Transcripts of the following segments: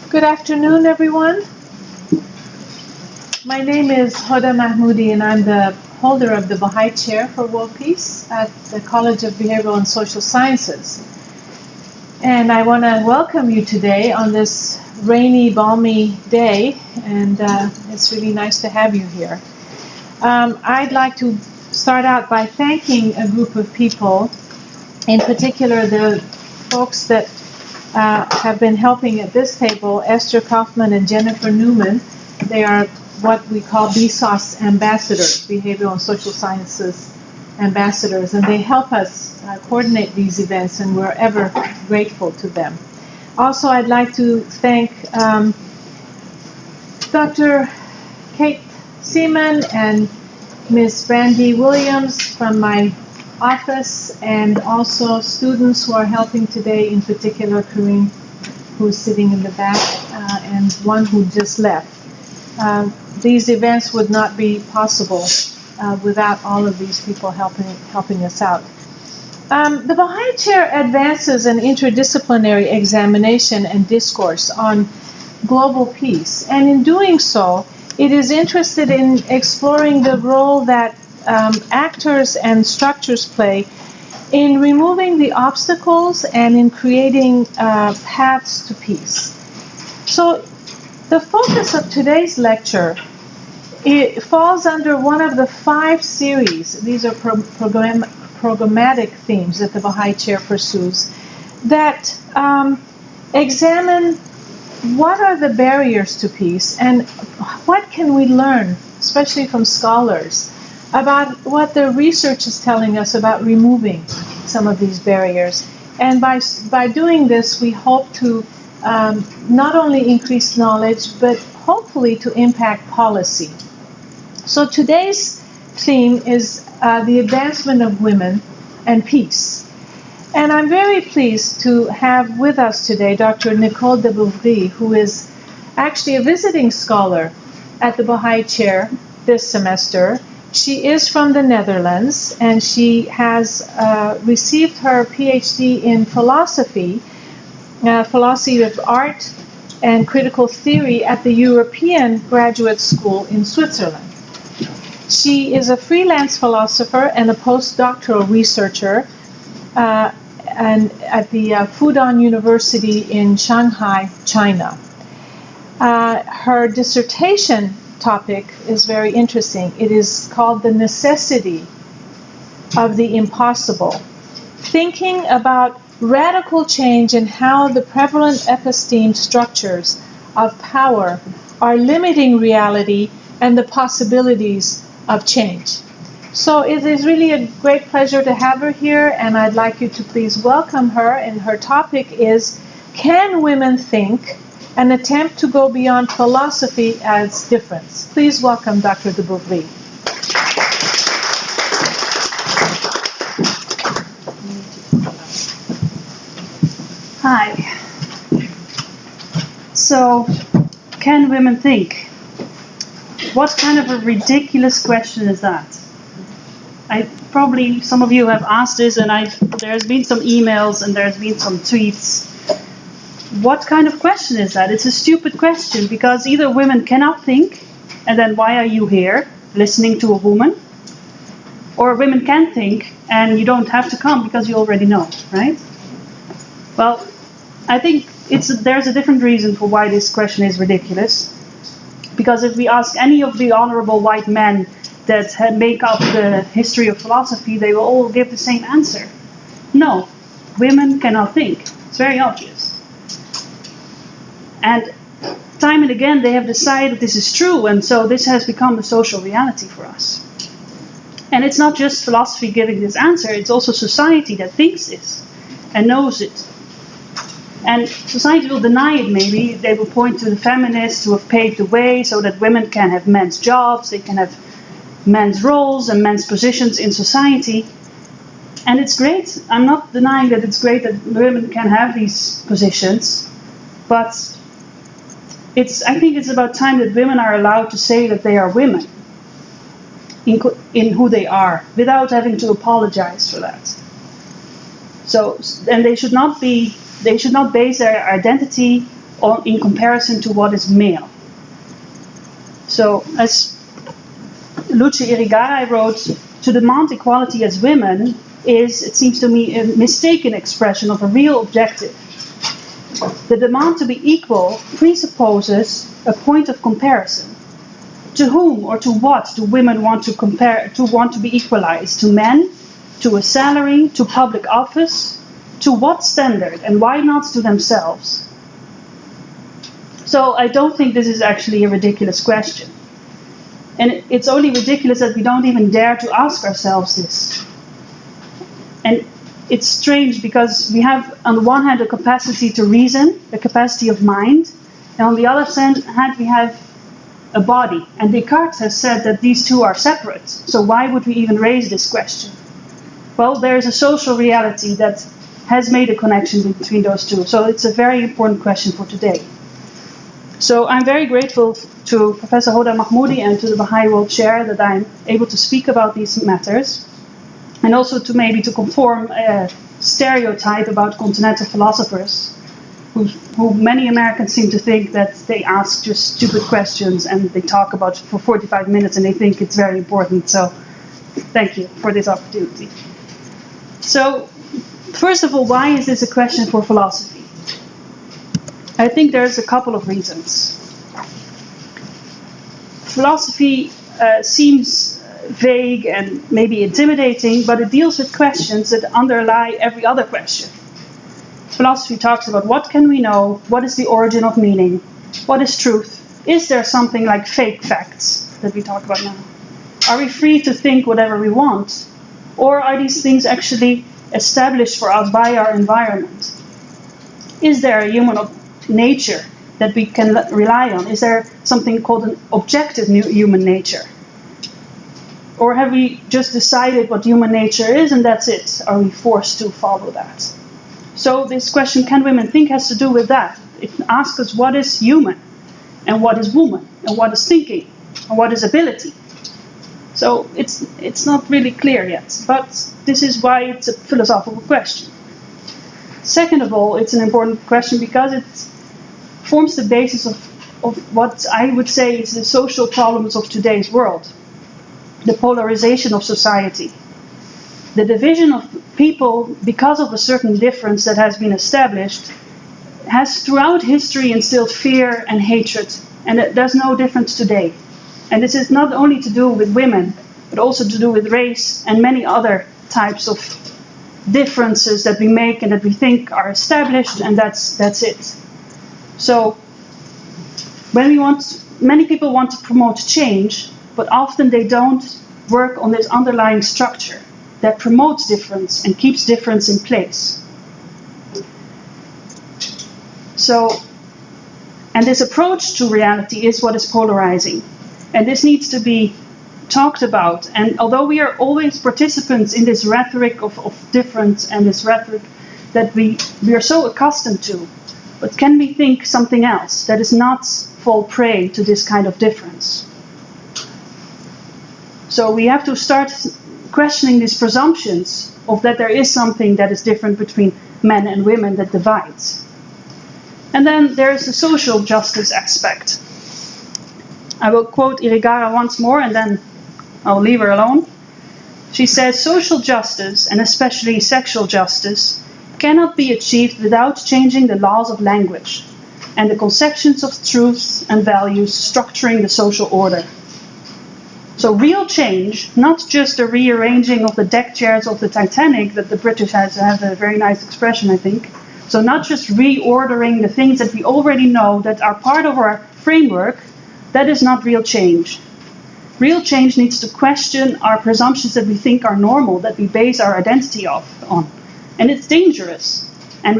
Good afternoon, everyone. My name is Hoda Mahmoudi, and I'm the holder of the Bahá'í Chair for World Peace at the College of Behavioral and Social Sciences. And I want to welcome you today on this rainy, balmy day, and it's really nice to have you here. I'd like to start out by thanking a group of people, in particular the folks that have been helping at this table, Esther Kaufman and Jennifer Newman. They are what we call BSOS ambassadors, Behavioral and Social Sciences ambassadors, and they help us coordinate these events, and we're ever grateful to them. Also, I'd like to thank Dr. Kate Seaman and Ms. Brandy Williams from my office, and also students who are helping today, in particular Kareem, who's sitting in the back, and one who just left. These events would not be possible without all of these people helping us out. The Bahá'í Chair advances an interdisciplinary examination and discourse on global peace, and in doing so, it is interested in exploring the role that actors and structures play in removing the obstacles and in creating paths to peace. So the focus of today's lecture, it falls under one of the 5 series. These are programmatic themes that the Bahá'í Chair pursues that examine what are the barriers to peace and what can we learn, especially from scholars, about what the research is telling us about removing some of these barriers. And by doing this, we hope to not only increase knowledge, but hopefully to impact policy. So today's theme is the advancement of women and peace. And I'm very pleased to have with us today Dr. Nicole de Bouvrie, who is actually a visiting scholar at the Bahá'í Chair this semester. She is from the Netherlands, and she has received her PhD in philosophy of art and critical theory at the European Graduate School in Switzerland. She is a freelance philosopher and a postdoctoral researcher and at the Fudan University in Shanghai, China. Her dissertation topic is very interesting. It is called The Necessity of the Impossible, thinking about radical change in how the prevalent episteme structures of power are limiting reality and the possibilities of change. So it is really a great pleasure to have her here, and I'd like you to please welcome her. And her topic is, Can Women Think? An attempt to go beyond philosophy as difference. Please welcome Dr. de Bouvrie. Hi. So, can women think? What kind of a ridiculous question is that? Probably some of you have asked this, and there's been some emails and there's been some tweets. What kind of question is that? It's a stupid question, because either women cannot think, and then why are you here listening to a woman? Or women can think, and you don't have to come because you already know, right? Well, I think there's a different reason for why this question is ridiculous. Because if we ask any of the honorable white men that make up the history of philosophy, they will all give the same answer. No, women cannot think. It's very obvious. And time and again, they have decided this is true, and so this has become a social reality for us. And it's not just philosophy giving this answer, it's also society that thinks this and knows it. And society will deny it maybe. They will point to the feminists who have paved the way so that women can have men's jobs, they can have men's roles and men's positions in society. And it's great. I'm not denying that it's great that women can have these positions, but I think it's about time that women are allowed to say that they are women in who they are, without having to apologize for that. So, and they should not base their identity in comparison to what is male. So, as Luce Irigaray wrote, to demand equality as women is, it seems to me, a mistaken expression of a real objective. The demand to be equal presupposes a point of comparison. To whom or to what do women want to compare, to want to be equalized? To men? To a salary? To public office? To what standard? And why not to themselves? So I don't think this is actually a ridiculous question. And it's only ridiculous that we don't even dare to ask ourselves this. And it's strange because we have, on the one hand, a capacity to reason, a capacity of mind, and on the other hand, we have a body. And Descartes has said that these two are separate. So why would we even raise this question? Well, there is a social reality that has made a connection between those two. So it's a very important question for today. So I'm very grateful to Professor Hoda Mahmoudi and to the Bahá'í World Chair that I'm able to speak about these matters, and also to maybe to conform a stereotype about continental philosophers, who many Americans seem to think that they ask just stupid questions and they talk about for 45 minutes and they think it's very important. So thank you for this opportunity. So first of all, why is this a question for philosophy? I think there's a couple of reasons. Philosophy seems vague and maybe intimidating, but it deals with questions that underlie every other question. Philosophy talks about what can we know, what is the origin of meaning, what is truth, is there something like fake facts that we talk about now? Are we free to think whatever we want, or are these things actually established for us by our environment? Is there a human nature that we can rely on? Is there something called an objective human nature? Or have we just decided what human nature is and that's it? Are we forced to follow that? So this question, can women think, has to do with that. It asks us what is human, and what is woman, and what is thinking, and what is ability. So it's not really clear yet, but this is why it's a philosophical question. Second of all, it's an important question because it forms the basis of what I would say is the social problems of today's world. The polarization of society. The division of people because of a certain difference that has been established has throughout history instilled fear and hatred, and there's no difference today. And this is not only to do with women, but also to do with race and many other types of differences that we make and that we think are established, and that's it. So when many people want to promote change, but often they don't work on this underlying structure that promotes difference and keeps difference in place. So, and this approach to reality is what is polarizing. And this needs to be talked about. And although we are always participants in this rhetoric of difference and this rhetoric that we are so accustomed to, but can we think something else that is not fall prey to this kind of difference? So we have to start questioning these presumptions of that there is something that is different between men and women that divides. And then there is the social justice aspect. I will quote Irigaray once more and then I'll leave her alone. She says, social justice, and especially sexual justice, cannot be achieved without changing the laws of language and the conceptions of truths and values structuring the social order. So real change, not just a rearranging of the deck chairs of the Titanic, that the British have a very nice expression, I think. So not just reordering the things that we already know that are part of our framework, that is not real change. Real change needs to question our presumptions that we think are normal, that we base our identity on. And it's dangerous. And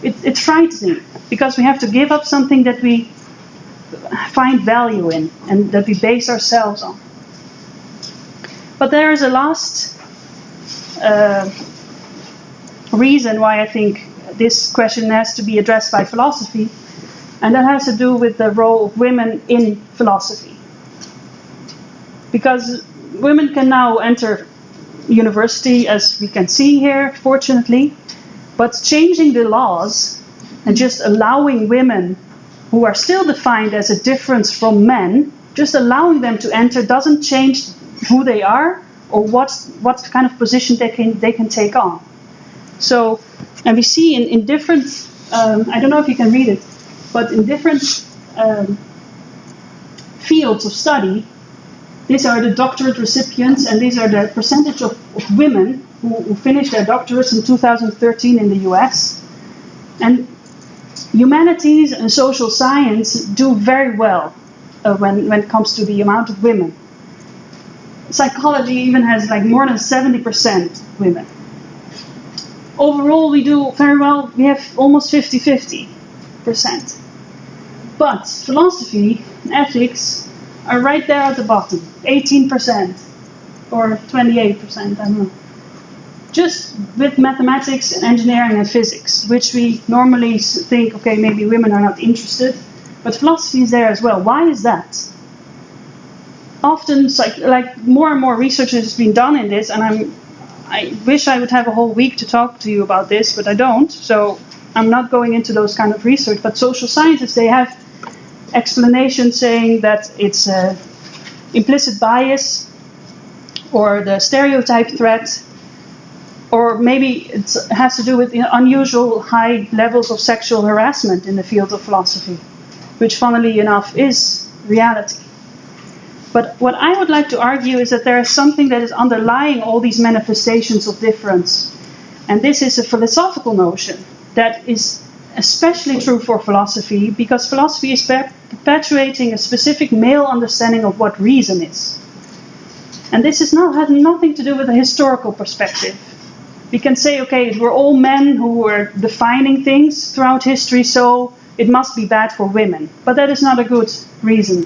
it's frightening, because we have to give up something that we find value in and that we base ourselves on. But there is a last reason why I think this question has to be addressed by philosophy, and that has to do with the role of women in philosophy. Because women can now enter university, as we can see here, fortunately, but changing the laws And just allowing women, who are still defined as a difference from men, just allowing them to enter doesn't change who they are or what kind of position they can take on. So, and we see in different, I don't know if you can read it, but in different fields of study, these are the doctorate recipients, and these are the percentage of women who finished their doctorates in 2013 in the US. And humanities and social science do very well when it comes to the amount of women. Psychology even has like more than 70% women. Overall, we do very well. We have almost 50-50%. But philosophy and ethics are right there at the bottom, 18% or 28%, I don't know. Just with mathematics and engineering and physics, which we normally think, okay, maybe women are not interested, but philosophy is there as well. Why is that? Often, like more and more research has been done in this, and I wish I would have a whole week to talk to you about this, but I don't, so I'm not going into those kind of research. But social scientists, they have explanations saying that it's implicit bias, or the stereotype threat, or maybe it has to do with unusual high levels of sexual harassment in the field of philosophy, which funnily enough is reality. But what I would like to argue is that there is something that is underlying all these manifestations of difference. And this is a philosophical notion that is especially true for philosophy, because philosophy is perpetuating a specific male understanding of what reason is. And this has nothing to do with a historical perspective. We can say, okay, we're all men who were defining things throughout history, so it must be bad for women. But that is not a good reason,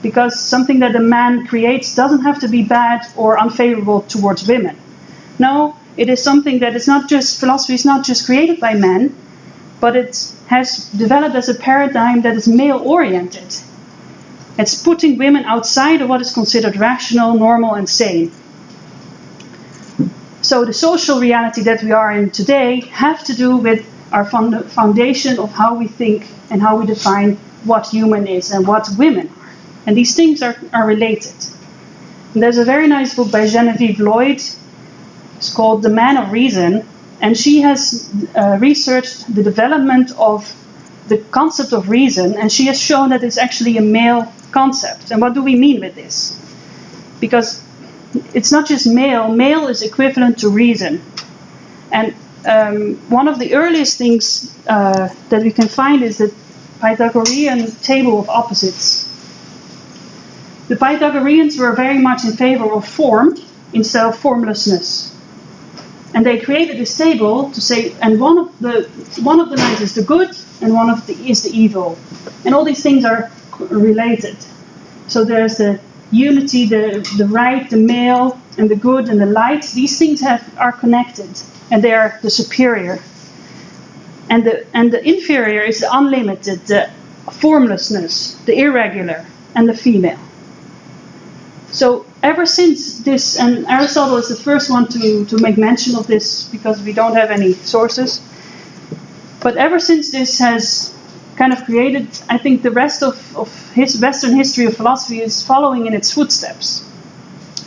because something that a man creates doesn't have to be bad or unfavorable towards women. No, it is something that is not just, philosophy is not just created by men, but it has developed as a paradigm that is male-oriented. It's putting women outside of what is considered rational, normal, and sane. So the social reality that we are in today have to do with our foundation of how we think and how we define what human is and what women are. And these things are related. And there's a very nice book by Genevieve Lloyd. It's called The Man of Reason. And she has researched the development of the concept of reason. And she has shown that it's actually a male concept. And what do we mean with this? Because it's not just male. Male is equivalent to reason. And one of the earliest things that we can find is the Pythagorean table of opposites. The Pythagoreans were very much in favor of form instead of formlessness. And they created this table to say, and one of the lines is the good, and one of the is the evil. And all these things are related. So there's the unity, the right, the male, and the good and the light. These things are connected, and they are the superior. And the inferior is the unlimited, the formlessness, the irregular, and the female. So ever since this, and Aristotle is the first one to make mention of this because we don't have any sources, but ever since this has kind of created, I think the rest of his Western history of philosophy is following in its footsteps.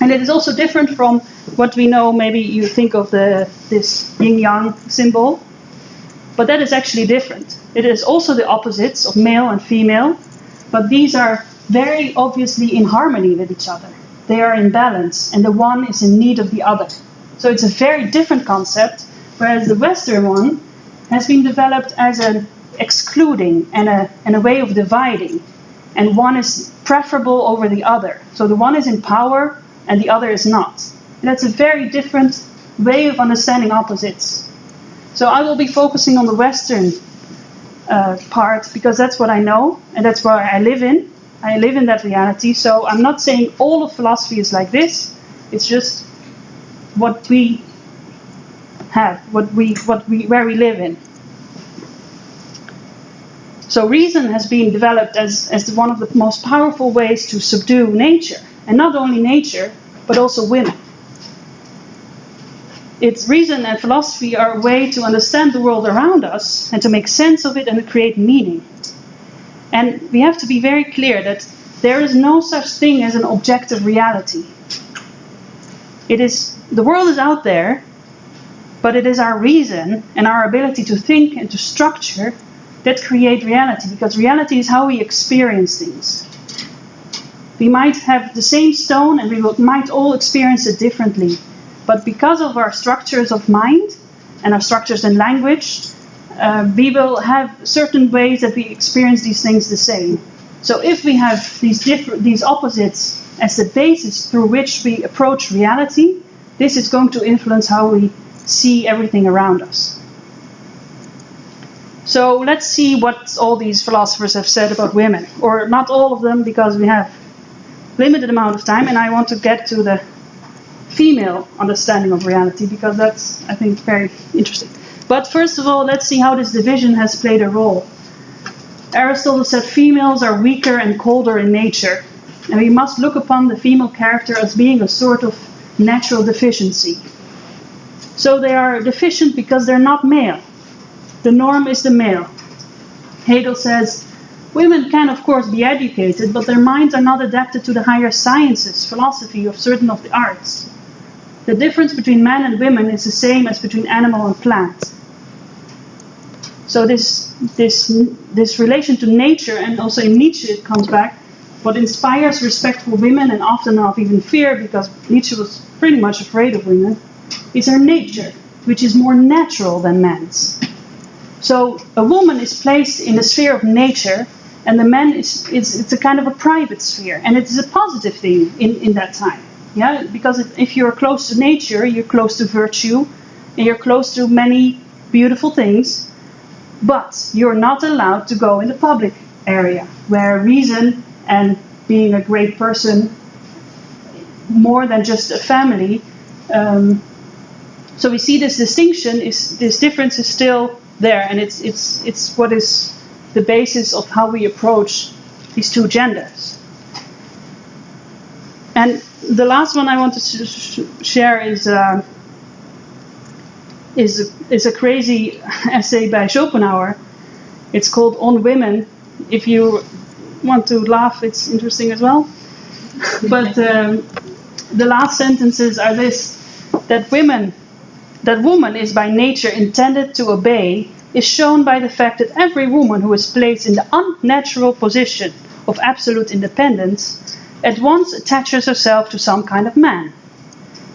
And it is also different from what we know. Maybe you think of this yin-yang symbol, but that is actually different. It is also the opposites of male and female, but these are very obviously in harmony with each other. They are in balance, and the one is in need of the other. So it's a very different concept, whereas the Western one has been developed as an excluding and a way of dividing, and one is preferable over the other. So the one is in power, and the other is not. And that's a very different way of understanding opposites. So I will be focusing on the Western part, because that's what I know, and that's where I live in. I live in that reality, so I'm not saying all of philosophy is like this. It's just what we have, where we live in. So reason has been developed as one of the most powerful ways to subdue nature, and not only nature, but also women. It's reason and philosophy are a way to understand the world around us and to make sense of it and to create meaning. And we have to be very clear that there is no such thing as an objective reality. The world is out there, but it is our reason and our ability to think and to structure that create reality, because reality is how we experience things. We might have the same stone and we might all experience it differently, but because of our structures of mind and our structures in language, we will have certain ways that we experience these things the same. So if we have these opposites as the basis through which we approach reality, this is going to influence how we see everything around us. So let's see what all these philosophers have said about women, or not all of them, because we have limited amount of time, and I want to get to the female understanding of reality, because that's, I think, very interesting. But first of all, let's see how this division has played a role. Aristotle said females are weaker and colder in nature, and we must look upon the female character as being a sort of natural deficiency. So they are deficient because they're not male. The norm is the male. Hegel says, women can of course be educated, but their minds are not adapted to the higher sciences, philosophy, or certain of the arts. The difference between men and women is the same as between animal and plant. So this relation to nature, and also in Nietzsche it comes back, what inspires respect for women and often not even fear, because Nietzsche was pretty much afraid of women, is her nature, which is more natural than man's. So a woman is placed in the sphere of nature, and the man it's a kind of a private sphere, and it is a positive thing in that time. Yeah, because if you're close to nature, you're close to virtue, and you're close to many beautiful things, but you're not allowed to go in the public area, where reason and being a great person, more than just a family. So we see this distinction, this difference is still there, and it's what is the basis of how we approach these two genders. And the last one I want to share is a crazy essay by Schopenhauer. It's called On Women. If you want to laugh, it's interesting as well. But the last sentences are this: that woman is by nature intended to obey is shown by the fact that every woman who is placed in the unnatural position of absolute independence at once attaches herself to some kind of man,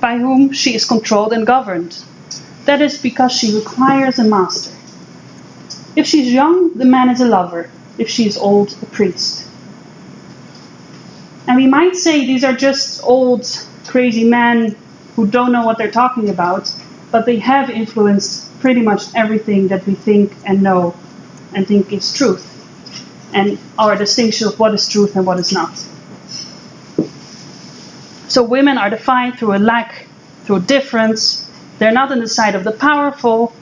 by whom she is controlled and governed. That is because she requires a master. If she is young, the man is a lover. If she is old, a priest. And we might say these are just old, crazy men who don't know what they're talking about, but they have influenced pretty much everything that we think and know and think is truth, and our distinction of what is truth and what is not. So women are defined through a lack, through difference. They're not on the side of the powerful.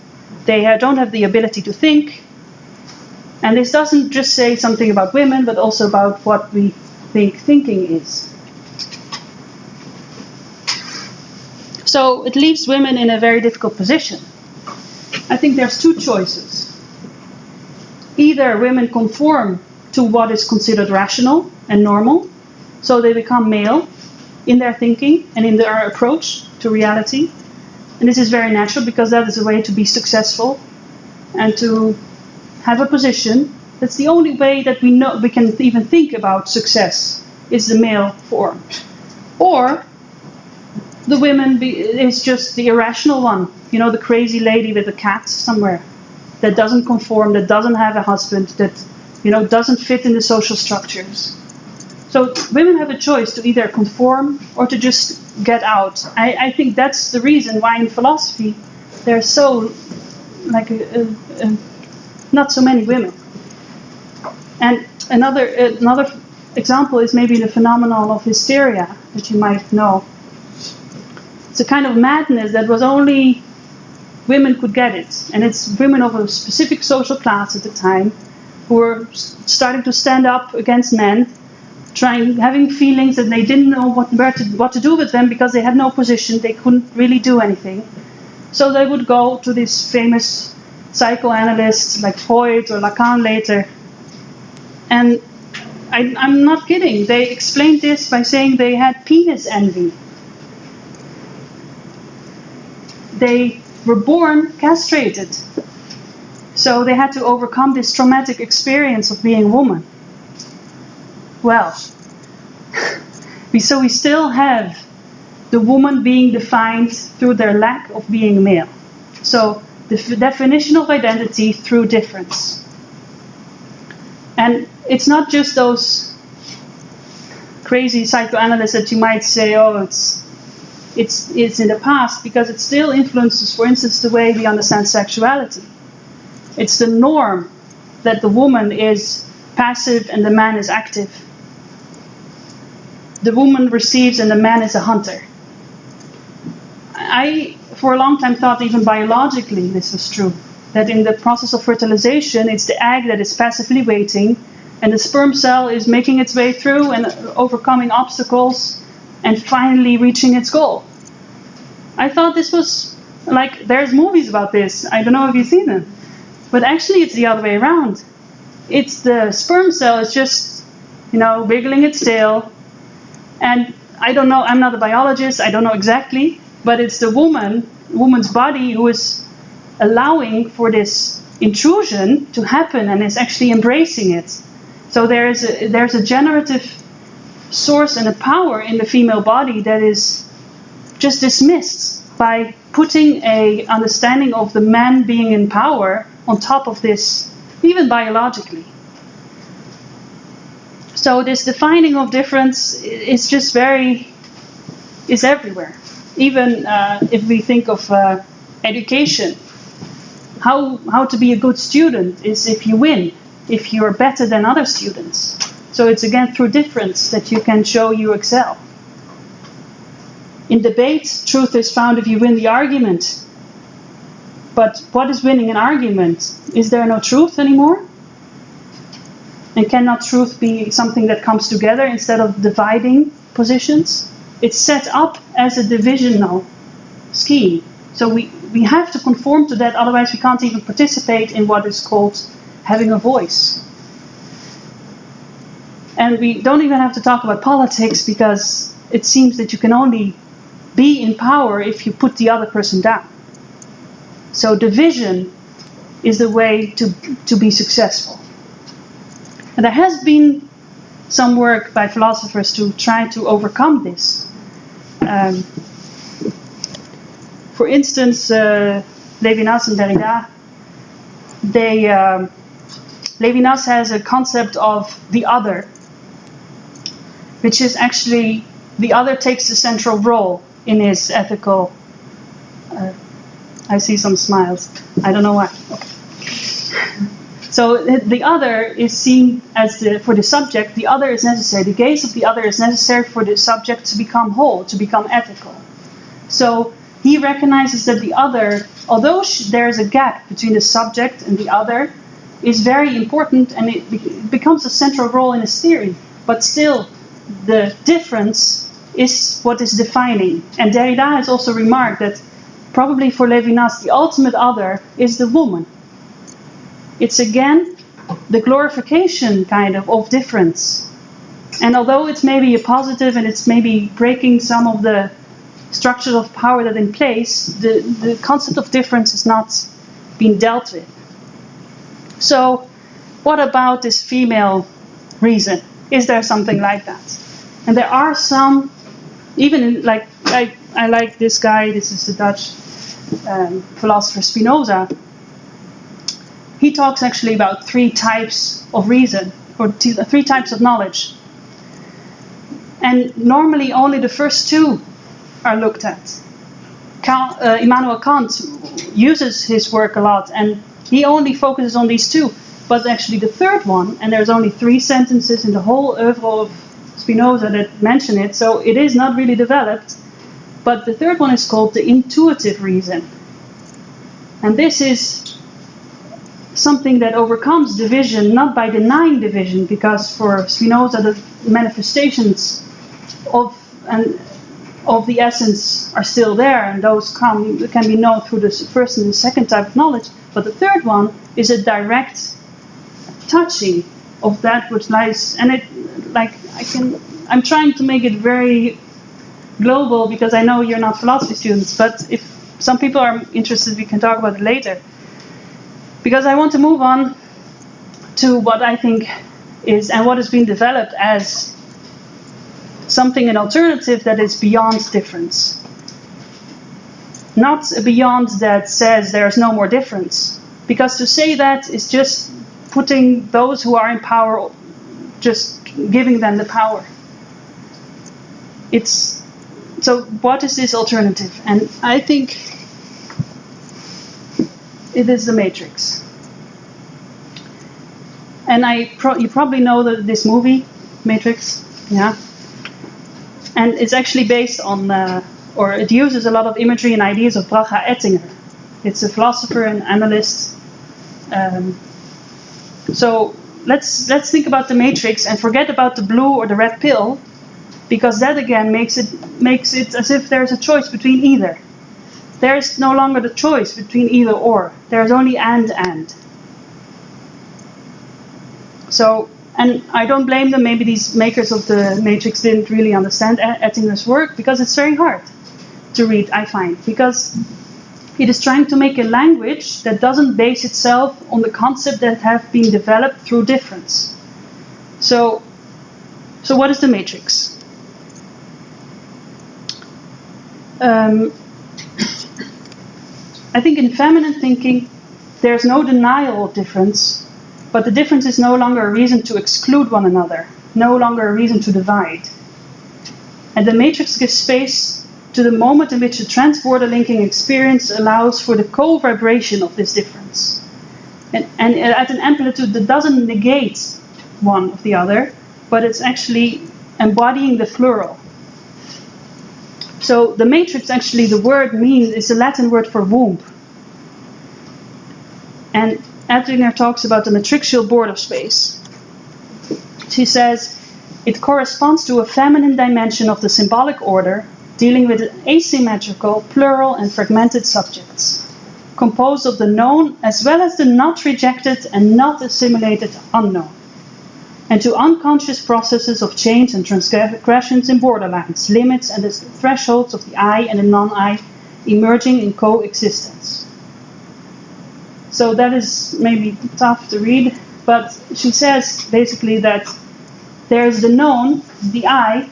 They don't have the ability to think. And this doesn't just say something about women, but also about what we think thinking is. So it leaves women in a very difficult position. I think there's two choices. Either women conform to what is considered rational and normal, so they become male in their thinking and in their approach to reality. And this is very natural, because that is a way to be successful and to have a position. That's the only way that we know we can even think about success, is the male form. Or the women is just the irrational one, you know, the crazy lady with a cat somewhere that doesn't conform, that doesn't have a husband, that, you know, doesn't fit in the social structures. So women have a choice to either conform or to just get out. I think that's the reason why in philosophy there's so not so many women. And another example is maybe the phenomenon of hysteria, that you might know. It's a kind of madness that was only women could get it, and it's women of a specific social class at the time who were starting to stand up against men, having feelings that they didn't know what to do with them, because they had no position, they couldn't really do anything. So they would go to these famous psychoanalysts like Freud or Lacan later. And I'm not kidding. They explained this by saying they had penis envy. They were born castrated. So they had to overcome this traumatic experience of being a woman. Well, so we still have the woman being defined through their lack of being male. So the definition of identity through difference. And it's not just those crazy psychoanalysts that you might say, oh, it's in the past, because it still influences, for instance, the way we understand sexuality. It's the norm that the woman is passive and the man is active. The woman receives and the man is a hunter. I, for a long time, thought even biologically this was true. That in the process of fertilization, it's the egg that is passively waiting, and the sperm cell is making its way through and overcoming obstacles and finally reaching its goal. I thought this was like, there's movies about this. I don't know if you've seen them. But actually it's the other way around. It's the sperm cell is just, wiggling its tail. And I don't know, I'm not a biologist, I don't know exactly, but it's the woman's body who is allowing for this intrusion to happen and is actually embracing it. So there's a generative source and a power in the female body that is just dismissed by putting a understanding of the man being in power on top of this, even biologically. So this defining of difference is just is everywhere. Even if we think of education, how to be a good student is if you win, if you are better than other students. So it's again through difference that you can show you excel. In debate, truth is found if you win the argument. But what is winning an argument? Is there no truth anymore? And cannot truth be something that comes together instead of dividing positions? It's set up as a divisional scheme. So we have to conform to that, otherwise we can't even participate in what is called having a voice. And we don't even have to talk about politics, because it seems that you can only be in power if you put the other person down. So division is the way to be successful. And there has been some work by philosophers to try to overcome this. For instance, Levinas and Derrida, Levinas has a concept of the other, which is actually, the other takes the central role in his ethical, I see some smiles, I don't know why. Okay. So the other is seen as for the subject, the other is necessary. The gaze of the other is necessary for the subject to become whole, to become ethical. So he recognizes that the other, although there is a gap between the subject and the other, is very important, and it becomes a central role in his theory. But still, the difference is what is defining. And Derrida has also remarked that probably for Levinas, the ultimate other is the woman. It's again the glorification kind of difference. And although it's maybe a positive and it's maybe breaking some of the structures of power that are in place, the concept of difference is not being dealt with. So what about this female reason? Is there something like that? And there are some, even like, I like this guy, this is the Dutch philosopher Spinoza. He talks actually about 3 types of reason, or 3 types of knowledge. And normally only the first 2 are looked at. Immanuel Kant uses his work a lot, and he only focuses on these 2. But actually the third one, and there's only 3 sentences in the whole oeuvre of Spinoza that mention it, so it is not really developed. But the third one is called the intuitive reason. And this is something that overcomes division, not by denying division, because for Spinoza the manifestations of of the essence are still there, and those can be known through the first and the second type of knowledge. But the third one is a direct touching of that which lies, and I'm trying to make it very global because I know you're not philosophy students, but if some people are interested, we can talk about it later. Because I want to move on to what I think is, and what has been developed as something, an alternative that is beyond difference. Not a beyond that says there's no more difference. Because to say that is just putting those who are in power, just giving them the power. So what is this alternative? And I think it is the Matrix. And you probably know this movie, Matrix, yeah? And it's actually based on, or it uses a lot of imagery and ideas of Bahá'í. It's a philosopher and analyst. So let's think about the Matrix and forget about the blue or the red pill, because that again makes it as if there's a choice between either. There's no longer the choice between either or. There's only and. So, and I don't blame them. Maybe these makers of the Matrix didn't really understand Ettinger's work, because it's very hard to read, I find, because it is trying to make a language that doesn't base itself on the concepts that have been developed through difference. So what is the Matrix? I think in feminine thinking, there's no denial of difference, but the difference is no longer a reason to exclude one another, no longer a reason to divide. And the Matrix gives space to the moment in which a trans-border linking experience allows for the co-vibration of this difference. And at an amplitude that doesn't negate one of the other, but it's actually embodying the plural. So the Matrix, actually, the word is a Latin word for womb. And Ettinger talks about the matricial border space. She says, it corresponds to a feminine dimension of the symbolic order, dealing with asymmetrical, plural, and fragmented subjects, composed of the known as well as the not rejected and not assimilated unknown, and to unconscious processes of change and transgressions in borderlines, limits, and the thresholds of the I and the non-I emerging in coexistence. So that is maybe tough to read, but she says basically that there's the known, the I,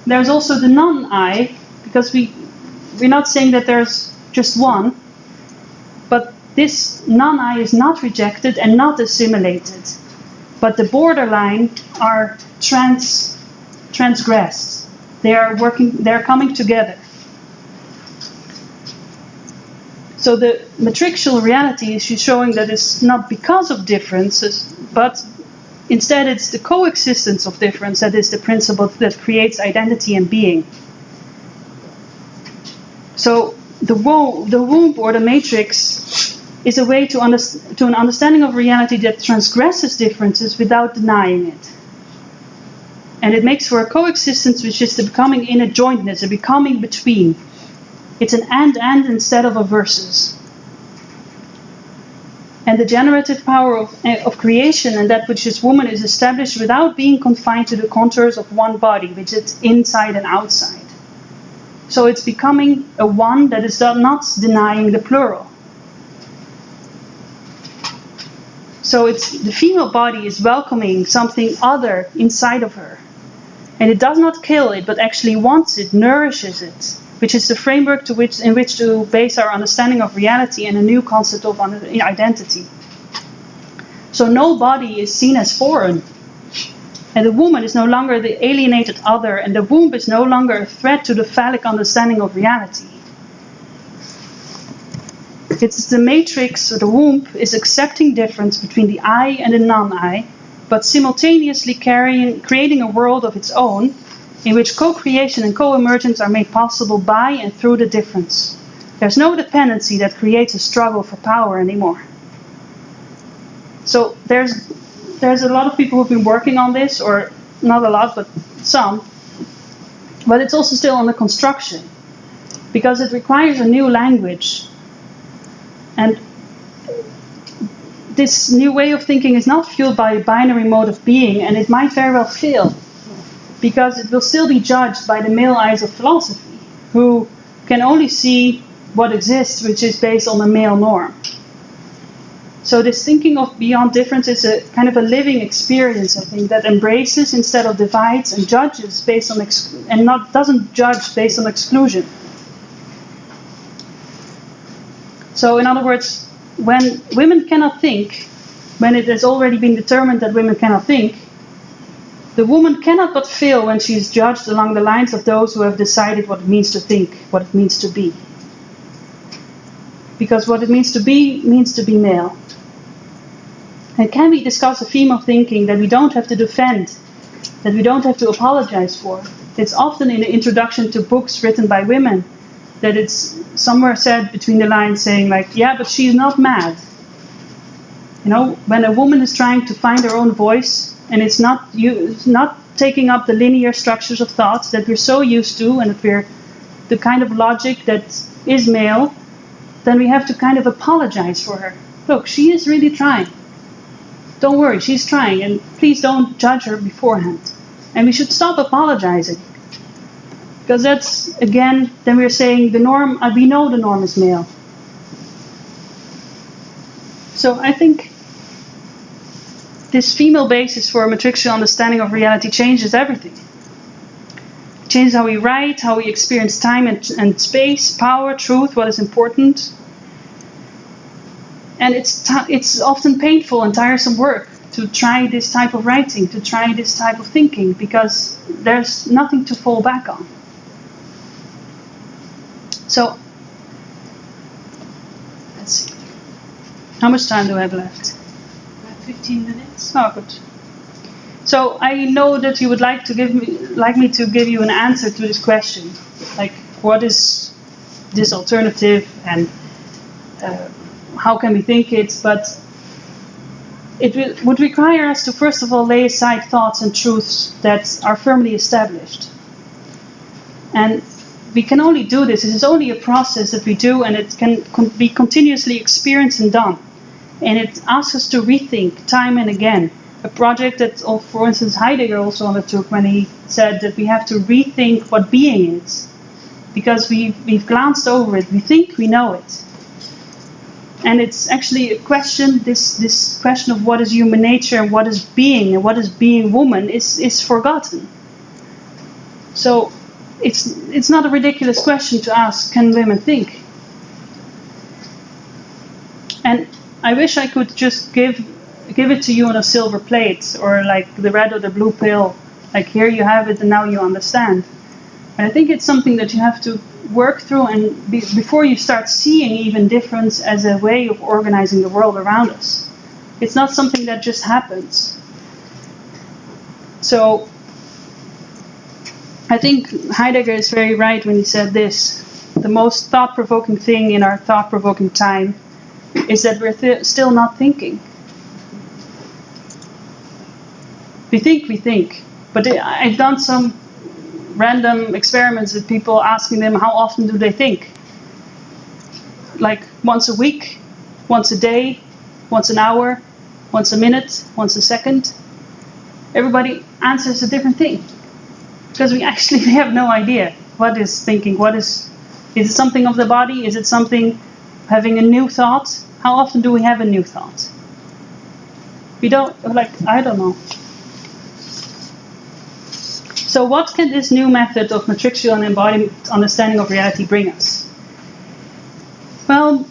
there's also the non-I, because we're not saying that there's just one, but this non-I is not rejected and not assimilated, but the borderline are transgressed. They're coming together. So the matricial reality is showing that it's not because of differences, but instead it's the coexistence of difference that is the principle that creates identity and being. So the womb or the matrix is a way to an understanding of reality that transgresses differences without denying it. And it makes for a coexistence which is the becoming in a jointness, a becoming between. It's an and instead of a versus. And the generative power of creation and that which is woman is established without being confined to the contours of one body, which is inside and outside. So it's becoming a one that is not denying the plural. So the female body is welcoming something other inside of her. And it does not kill it, but actually wants it, nourishes it, which is the framework in which to base our understanding of reality and a new concept of identity. So no body is seen as foreign. And the woman is no longer the alienated other, and the womb is no longer a threat to the phallic understanding of reality. It's the matrix, or the womb, is accepting difference between the I and the non-I, but simultaneously creating a world of its own, in which co-creation and co-emergence are made possible by and through the difference. There's no dependency that creates a struggle for power anymore. So there's a lot of people who've been working on this, or not a lot, but some. But it's also still under construction, because it requires a new language. And this new way of thinking is not fueled by a binary mode of being, and it might very well fail, because it will still be judged by the male eyes of philosophy, who can only see what exists, which is based on a male norm. So this thinking of beyond difference is a kind of a living experience, I think, that embraces instead of divides, and judges based on doesn't judge based on exclusion. So in other words, when women cannot think, when it has already been determined that women cannot think, the woman cannot but fail when she is judged along the lines of those who have decided what it means to think, what it means to be. Because what it means to be male. And can we discuss a theme of thinking that we don't have to defend, that we don't have to apologize for? It's often in the introduction to books written by women that it's somewhere said between the lines saying like, yeah, but she's not mad. You know, when a woman is trying to find her own voice, and it's not taking up the linear structures of thoughts that we're so used to, and that we're the kind of logic that is male, then we have to kind of apologize for her. Look, she is really trying. Don't worry, she's trying, and please don't judge her beforehand. And we should stop apologizing. Because that's, again, then we're saying the norm, we know the norm is male. So I think this female basis for a matrixual understanding of reality changes everything. It changes how we write, how we experience time and space, power, truth, what is important. And it's often painful and tiresome work to try this type of writing, to try this type of thinking, because there's nothing to fall back on. So, let's see. How much time do I have left? About 15 minutes. Oh, good. So I know that you would like me to give you an answer to this question, like what is this alternative and how can we think it? But it would require us to first of all lay aside thoughts and truths that are firmly established. And we can only do this. It is only a process that we do, and it can be continuously experienced and done. And it asks us to rethink time and again. A project that, for instance, Heidegger also undertook when he said that we have to rethink what being is. Because we've glanced over it. We think we know it. And it's actually a question, this question of what is human nature and what is being woman is forgotten. So it's not a ridiculous question to ask, can women think? And I wish I could just give it to you on a silver plate, or like the red or the blue pill, like here you have it and now you understand. And I think it's something that you have to work through and before you start seeing even difference as a way of organizing the world around us. It's not something that just happens. So I think Heidegger is very right when he said this: the most thought-provoking thing in our thought-provoking time is that we're still not thinking. We think, but I've done some random experiments with people, asking them how often do they think. Like once a week, once a day, once an hour, once a minute, once a second. Everybody answers a different thing. Because we actually have no idea what is thinking, is it something of the body? Is it something having a new thought? How often do we have a new thought? We don't, I don't know. So what can this new method of matrixual and embodied understanding of reality bring us? Well,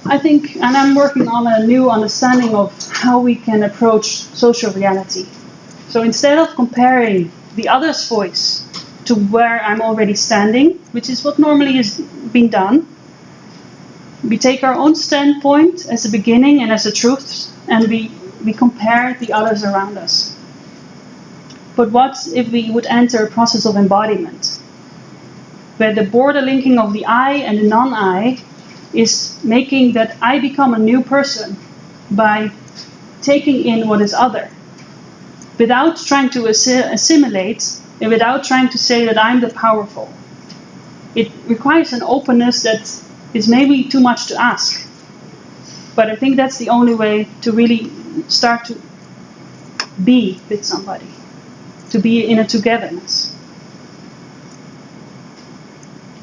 I think, and I'm working on a new understanding of how we can approach social reality. So instead of comparing the other's voice to where I'm already standing, which is what normally is being done, we take our own standpoint as a beginning and as a truth, and we compare the others around us. But what if we would enter a process of embodiment, where the border linking of the I and the non-I is making that I become a new person by taking in what is other, without trying to assimilate and without trying to say that I'm the powerful. It requires an openness that is maybe too much to ask. But I think that's the only way to really start to be with somebody, to be in a togetherness.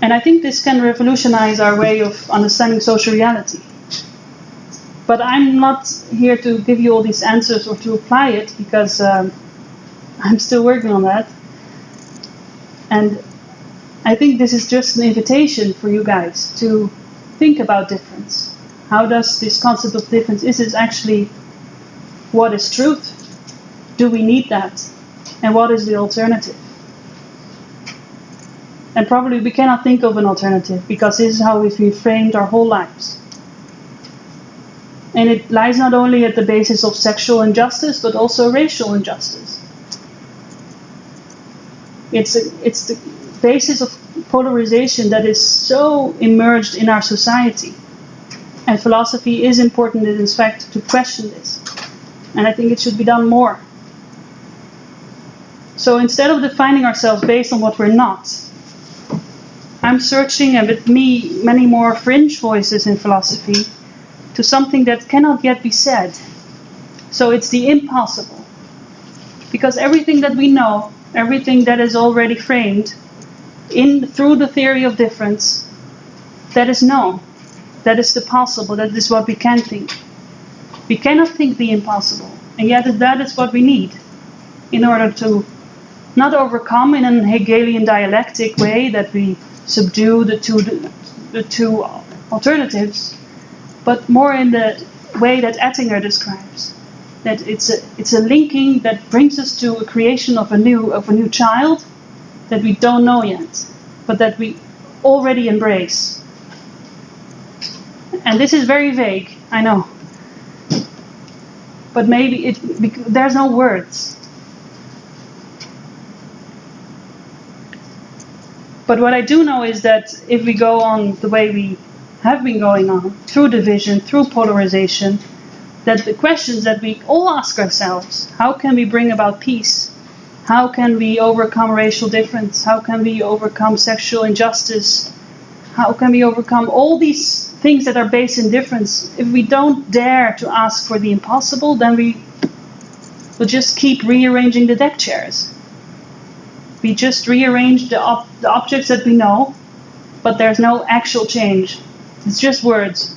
And I think this can revolutionize our way of understanding social reality. But I'm not here to give you all these answers or to apply it, because I'm still working on that. And I think this is just an invitation for you guys to think about difference. How does this concept of difference, is it actually what is truth? Do we need that? And what is the alternative? And probably we cannot think of an alternative, because this is how we've been framed our whole lives. And it lies not only at the basis of sexual injustice, but also racial injustice. It's the basis of polarization that is so immersed in our society. And philosophy is important in fact to question this. And I think it should be done more. So instead of defining ourselves based on what we're not, I'm searching, and with me many more fringe voices in philosophy, to something that cannot yet be said. So it's the impossible. Because everything that we know, everything that is already framed through the theory of difference, that is known. That is the possible, that is what we can think. We cannot think the impossible, and yet that is what we need in order to not overcome in an Hegelian dialectic way that we subdue the two alternatives, but more in the way that Ettinger describes. That it's a linking that brings us to a creation of a new child that we don't know yet, but that we already embrace. And this is very vague, I know. But maybe there's no words. But what I do know is that if we go on the way we have been going on, through division, through polarization, that the questions that we all ask ourselves, how can we bring about peace? How can we overcome racial difference? How can we overcome sexual injustice? How can we overcome all these things that are based in difference? If we don't dare to ask for the impossible, then we will just keep rearranging the deck chairs. We just rearrange the objects that we know, but there's no actual change. It's just words.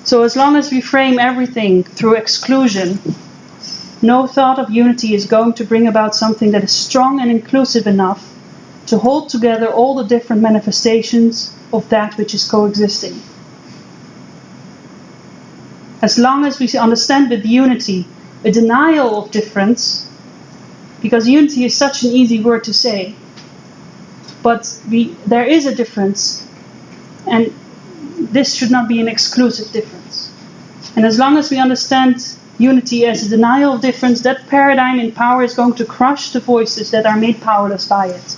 So as long as we frame everything through exclusion, no thought of unity is going to bring about something that is strong and inclusive enough to hold together all the different manifestations of that which is coexisting. As long as we understand with unity a denial of difference, because unity is such an easy word to say, but there is a difference, and this should not be an exclusive difference. And as long as we understand unity as a denial of difference, that paradigm in power is going to crush the voices that are made powerless by it.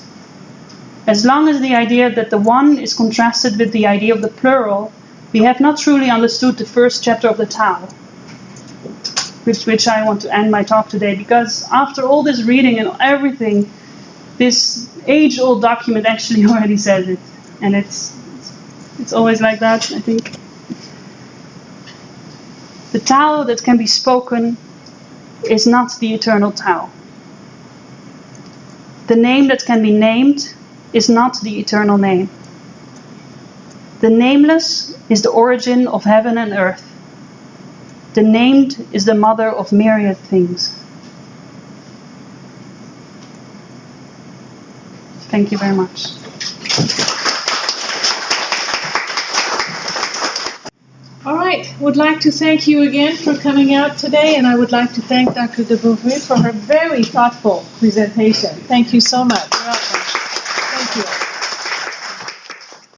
As long as the idea that the one is contrasted with the idea of the plural, we have not truly understood the first chapter of the Tao, with which I want to end my talk today, because after all this reading and everything, this age-old document actually already says it, and it's always like that, I think. The Tao that can be spoken is not the eternal Tao. The name that can be named is not the eternal name. The nameless is the origin of heaven and earth. The named is the mother of myriad things. Thank you very much. All right, would like to thank you again for coming out today, and I would like to thank Dr. de Bouvrie for her very thoughtful presentation. Thank you so much.